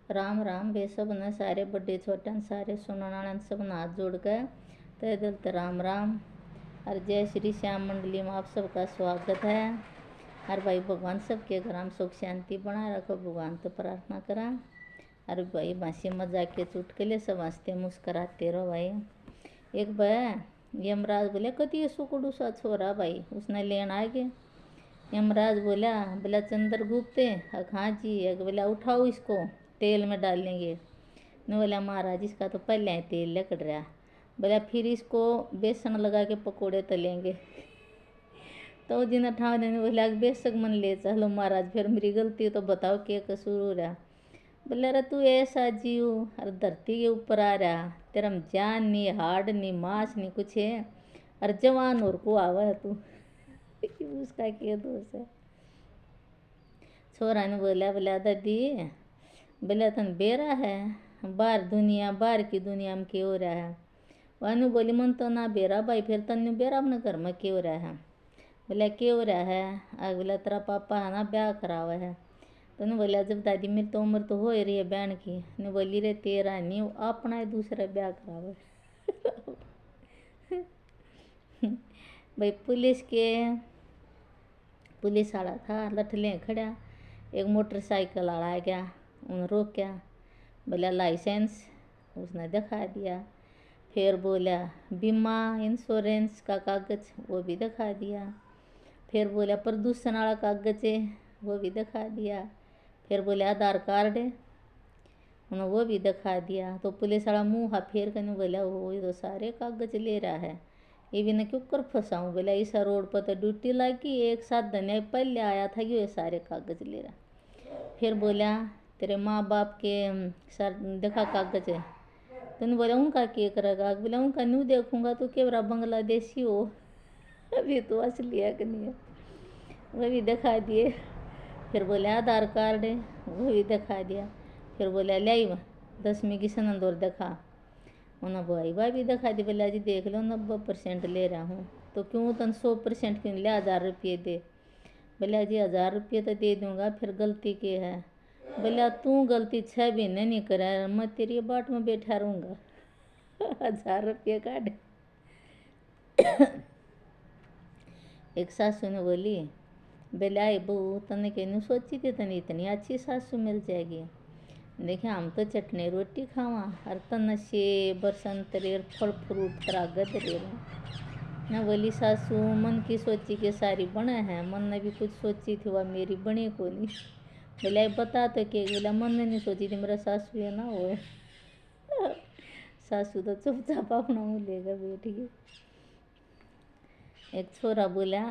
राम राम वे सब ने सारे बड़े छोटे सारे सुनने वाले सब ने हाथ जोड़ के तहे दिल से राम राम। और जय श्री श्याम मंडली में आप सबका स्वागत है। और भाई भगवान सबके घर में सुख शांति बनाए रखो, भगवान तो प्रार्थना करा। और भाई हंसी मजाक के चुटकुले सब हंसते मुस्कराते रहो भाई। एक भाई यमराज बोले कति सुकुड़ू सा छोरा भाई उसने लेन आ गए। यमराज बोला बोला चंद्रगुप्त हाँ जी। बोला उठाओ इसको तेल में डालेंगे। ने बोला महाराज इसका तो पहले ही तेल लकड़ रहा। बोला फिर इसको बेसन लगा के पकोड़े तलेंगे। तो जिन ठाव ने बोला बेशक मन ले चलो महाराज फिर मेरी गलती तो बताओ क्या कसूर हो रहा। बोले अरे तू ऐसा जीव और धरती के ऊपर आ रहा तेरा जान नहीं हाड़ नहीं मांस नहीं कुछ है और जवान और को आवा है तू उसका क्या दोष है। छोरा ने बोला बोला दादी बोला तन बेरा है बाहर की दुनिया में क्यों हो रहा है। वानू बोली मन तो ना बेरा भाई फिर तन बेरा अपने घर में क्यों हो रहा है। बोला क्यों हो रहा है आग बोला तेरा पापा है ना ब्याह करा हुआ है। तो ने बोला जब दादी मेरी तो उम्र तो हो ही रही है बहन की। ने बोली रे तेरा नहीं अपना ही दूसरा ब्याह करा हुआ है। भाई पुलिस वाला था लठले खड़ा। एक मोटरसाइकिल वाला आ गया उन्हें रोका। बोला लाइसेंस उसने दिखा दिया। फिर बोला बीमा इंश्योरेंस का कागज वो भी दिखा दिया। फिर बोला प्रदूषण वाला कागज है वो भी दिखा दिया। फिर बोले आधार कार्ड है उन्होंने वो भी दिखा दिया। तो पुलिस वाला मुँह हाथ फेर कर बोला वो ये तो सारे कागज ले रहा है ये भी न क्यों कर फंसाऊँ। बोला इस रोड पर तो ड्यूटी लगी एक साथ धनिया पहले आया था कि ये सारे कागज ले रहा। फिर बोला तेरे माँ बाप के सर देखा कागज है। तूने बोला उनका क्या करेगा। बोला उनका न्यू देखूंगा तो क्या बांग्लादेशी हो अभी तो असली है कि नहीं है वो भी दिखा दिए। फिर बोले आधार कार्ड है वो भी दिखा दिया। फिर बोला लाई 10वीं की सनद और दिखा उन्होंने भाई भी दिखा दी। बोला जी देख लो 90% ले रहा हूँ तो क्यों तन 100% क्यों ले 1000 रुपये दे। बोला जी 1000 रुपये तो दे दूँगा फिर गलती की है। बोला तू गलती 6 महीने नहीं करा मैं तेरी बाट में बैठा रहूँगा 1000 रुपये काट। एक सासू ने बोली बोला बहू तने कहने सोची थी तने इतनी अच्छी सासू मिल जाएगी। देखे हम तो चटनी रोटी खावा और तन सेब संतरे फल फ्रूट तरागत रे न। बोली सासू मन की सोची के सारी बने हैं मन ने भी कुछ सोची थी वह मेरी बनी को नहीं। बोला बता तो क्या। बोला मन ने नहीं सोची थी मेरा सासू है ना वो सासू तो चुपचाप अपना मुँह लेकर बैठ गई। एक छोरा बोला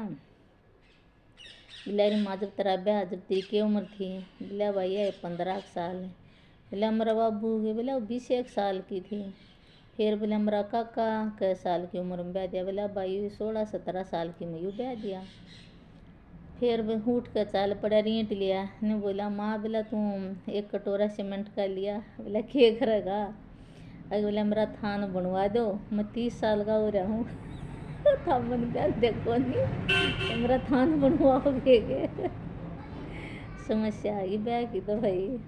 रे माँ जब तेरा ब्याह जब तेरी की उम्र थी। बोला भाई है 15 साल। बोला मेरा बाबू के बोला 20 साल की थी। फिर बोला मेरा काका कै साल की उम्र में ब्याह दिया। बोला भाई 16-17 साल की में यूँ ब्याह दिया। फिर उठ कर चाल पड़ा रींट लिया ने बोला माँ बोला तू 1 कटोरा सीमेंट का लिया। बोला क्या करेगा। अरे बोला मेरा थान बनवा दो मैं 30 साल का हो रहा हूँ था मन ब्याह देखो नहीं तो मेरा थान बनवाओगे के। समस्या आ गई ब्याह की तो भाई।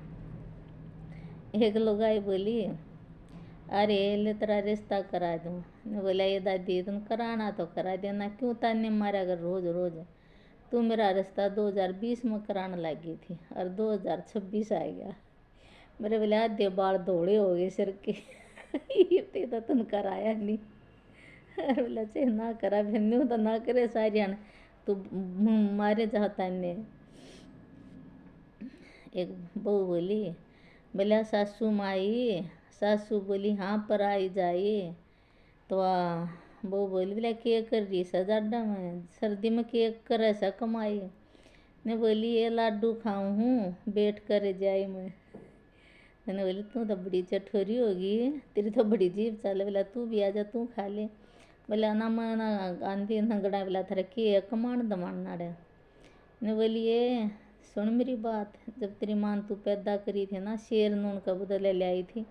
एक लोग आई बोली अरे ले तेरा रिश्ता करा दूँ। ने बोला ये दादी तुम कराना तो करा देना क्यों ताने मारा अगर रोज रोज। तू मेरा रिश्ता 2020 में कराने लगी थी और 2026 आ गया। मेरे बोले आधे बाल धोड़े हो गए सिर के ये तो तुम कराया नहीं। अरे बोला चे ना करा फिर न्यू तो ना करे सारिया तू मारे चाहता ने। एक बहू बोली बोला सासू माई सासू बोली हाँ पर आई जाइए। तो बहू बोली बोला केक कर रही सजाडा में सर्दी में केक कर ऐसा कमाई। ने बोली ये लाडू खाऊं हूँ बैठ कर जाए मैं। मैंने बोली तू तो बड़ी चठोरी होगी तेरी तो बड़ी जीभ चल। बोला तू भी आ जा तू खा ले। बोला ना मैं ना आंधी नंगड़ा बोला थारा केक कमान दमाना रे। ने बोली ये सुन मेरी बात जब तेरी माँ तू पैदा करी थी ना शेर नून का बदले ले आई थी।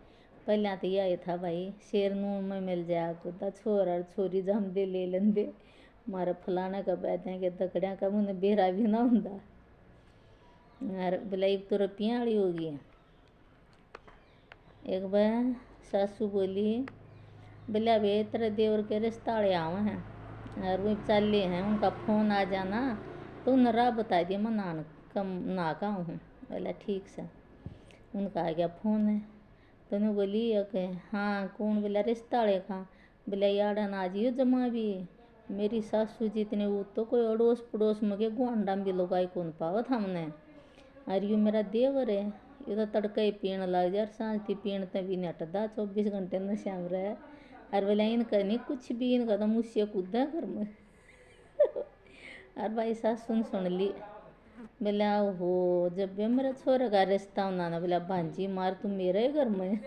पहले तो यही था भाई शेर नून में मिल जाया तो छोर और छोरी जम दे ले लेंदे मारा फलाना का बैठे के दकड़िया का मुझे बेरा भी ना होंदा। बोला तो रुपया वाली होगी एक बार सासू बोली, बोला वे तेरे देवर के रिश्ताड़े आवे हैं और वो चाले हैं, उनका फ़ोन आ जाना तो उन्हें राह बता दिया, मैं नान कम ना का हूँ। बोला ठीक से। उनका आ गया फ़ोन है तो उन्हें बोली कि हाँ कौन? बोला रिश्ताड़े का। बोला यार ना जियो जमा भी मेरी सासू जी इतने वो तो कोई अड़ोस पड़ोस में के गुआंडा भी लगाई कौन पावत हमने। और यू मेरा देवर है, ये तो तड़का ही पीण लग जा, सांझ थी पीण तो भी नहीं हटदा, 24 घंटे नशा में रहे। और बोला इनका नहीं कुछ भी, इनका तो मुझसे कूदा घर में। और भाई सासू सुन ली। बोला हो जब भी मेरा छोरा का रिश्ता होना ना, बोला भांजी मार तू मेरे घर में।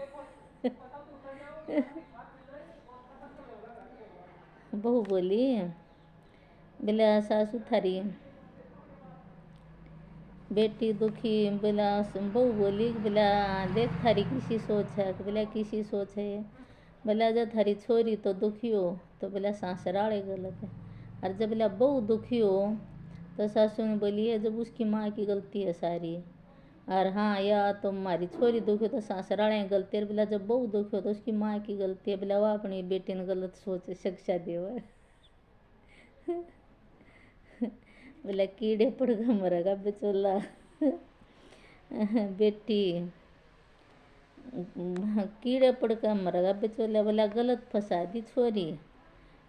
बहू बोली, बोला सासू थारी बेटी दुखी। बोला बहू बोली, बोला देख थारी किसी सोच है? बोला किसी सोच है? बोला जब थारी छोरी तो दुखी हो तो बोला ससुराले गलत है, और जब बोला बहू दुखी हो तो सासू ने बोली है जब उसकी माँ की गलती है सारी। और हाँ या तो हमारी छोरी दुखी हो तो ससुराले गलती है, बोला जब बहू दुखी हो तो उसकी माँ की गलती है। बोला वो अपनी बेटी ने गलत सोच शिक्षा दे। बोला कीड़े पड़ गए मरेगा बेचोला। बेटी कीड़े पड़ कर मरेगा बेचोला। बोला गलत फंसा दी छोरी।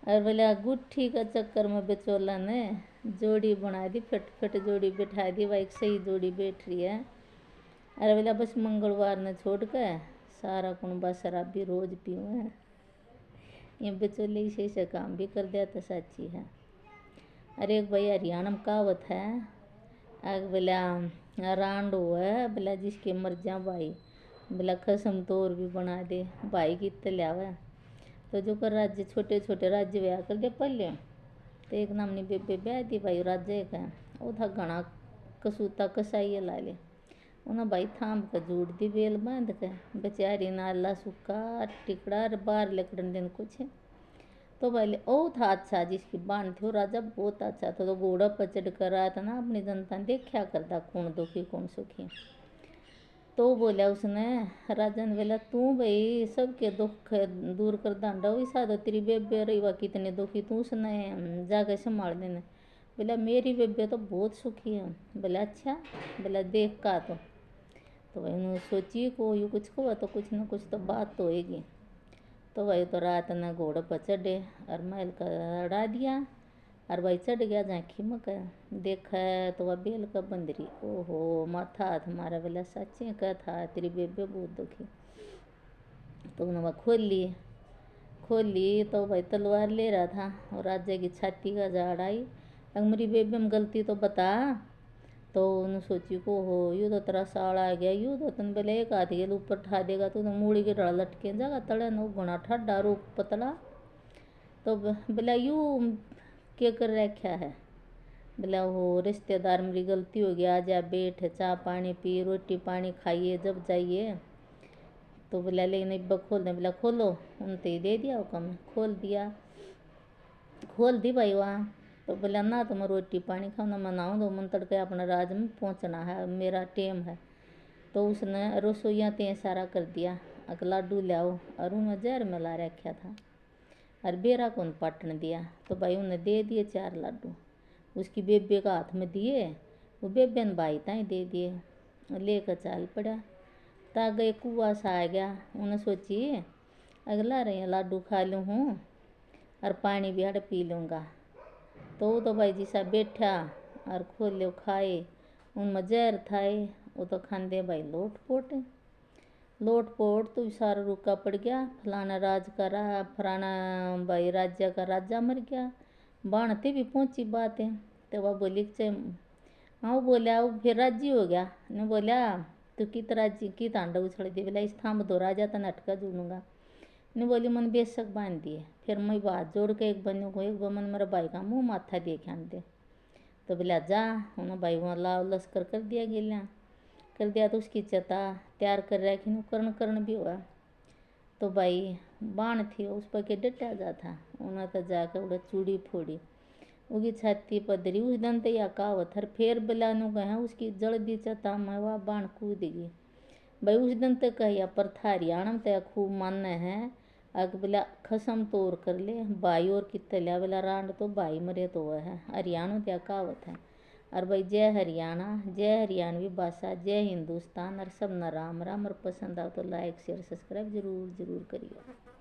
और बोला गुट्ठी का चक्कर में बेचोला ने जोड़ी बना दी, फट फट जोड़ी बैठा दी, वह एक सही जोड़ी बैठ रही है। अरे बोला बस मंगलवार ने छोड़ कर सारा कुनबा शराबी रोज पीऊँ है। ये बेचोले से काम भी कर दिया तो सच्ची है। अरे एक भाई हरियाणा में कहावत है, बोला रांड है, बोला जिसके मर जा भाई, बोला खसम तोर भी बना दे भाई की तल्यावा। तो जो कर राज्य छोटे छोटे राज्य ब्याह कर दे पहले, तो एक नामनी बेबे ब्याह दी भाई राज्य का, वो था घना कसूता कसाई ला ले। उन्हें भाई थाम का जोड़ दी बेल बांध के, बेचारी नाला सुखा टिकड़ा बाहर लेकर दिन कुछ। तो पहले ओ था अच्छा जिसकी बाण थी, वो राजा बहुत अच्छा था, तो घोड़ा पर चढ़ कर रहा था ना, अपनी जनता देखा करता कौन दुखी कौन सुखी। तो बोला उसने, राजा ने बोला तू भाई सबके दुख दूर कर दांडा वैसा तो तेरी बेबे रही वह कितने दुखी तू उसने जाकर संभाल देने। बोला मेरी बेबे तो बहुत सुखी है। बोला अच्छा। बोला देख का तो भाई उन्होंने सोची को यू कुछ को तो कुछ ना कुछ तो बात तो होएगी। तो भाई तो रात ने घोड़े पर चढ़े और महल का अड़ा दिया, और भाई चढ़ गया जहाँ खिमक देखा तो वह बेल का बंदरी। ओहो माथा तुम्हारा बोला सच्चे का था तेरी बेबे बहुत दुखी। तो उन्होंने वह खोल ली तो भाई तलवार ले रहा था और राजा की छाती का झाड़ आई, अगर मेरी बेबे में गलती तो बता। तो उन्होंने सोची को हो यू तो तेरा साल आ गया, यू तो तुम बोले एक हाथ के ऊपर ठा देगा तो मूड़ी के डरा लटके जागा तड़े नो घना ठाडा रूप पतला। तो बोला यू क्या कर रखा है? बोला हो रिश्तेदार मेरी गलती हो गया, जा बैठ चाय पानी पी रोटी पानी खाइए जब जाइए। तो बोला लेकिन इब्बा खोल दे। बोला खोलो। उनते दे दिया हुक्म, खोल दिया, खोल दी भाई वहाँ। तो बोला ना तो मैं रोटी पानी खाऊँ ना मनाऊँ, तो मन तड़के अपना राज में पहुँचना है, मेरा टेम है। तो उसने रसोइया ते सारा कर दिया, अक लाडू लाओ, और उन्हें जहर मिला रखा था और बेरा को पाटन दिया। तो भाई उन्हें दे दिए 4 लाडू, उसकी बेबे का हाथ में दिए, वो बेबे ने भाई ताई दे दिए। लेकर चाल पड़ा ता गए कुआ सा आ गया। उन्हें सोची अगला रही लाडू खा लूँ हूँ और पानी भी हड़ पी लूँगा। तो भाई जी सा बैठा और खोले खाए, उनमें जहर थाए, वो तो खांदे भाई लोट पोट तो सारा रुका पड़ गया। फलाना राज का रहा, फलाना भाई राज्य का राजा मर गया, बाणते भी पहुंची बात है। तो वह बोली हाँ, वो बोला वो फिर राजी हो गया। ने बोला तो कित राजी की तांडा उछल दी। बोला इस थाम दो राजा तो नटका जुड़ूंगा। ने बोली मन बेशक बांध दिए। फिर मैं बात जोड़ के एक बनो को एक बमन मेरा भाई का मुँह माथा देखे दे। तो बोला जा, उन्होंने भाई वहाँ लाव लश्कर कर दिया, गिल्या कर दिया। तो उसकी चता तैयार कर रखी कर्ण भी हुआ। तो भाई बाण थी उस पर के डटा जाता, उन्हें तो जाकर उड़ा चूड़ी फोड़ी, उगी छाती पदरी। उस दंत या कहावत हर फेर बिलानु गया उसकी जड़ दी चता में वह बाण कूद गई। भाई उस दिन तक कहिया प्रथा हरियाणा में तय खूब मानना है। अग बोला खसम तोड़ कर ले भाई और कितने लिया बोला रांड तो भाई मरे तो वह है हरियाणा त्या कहावत है। और भाई जय हरियाणा, जय हरियाणवी भाषा, जय हिंदुस्तान। और सब न राम राम। और पसंद आओ तो लाइक शेयर सब्सक्राइब जरूर जरूर करिए।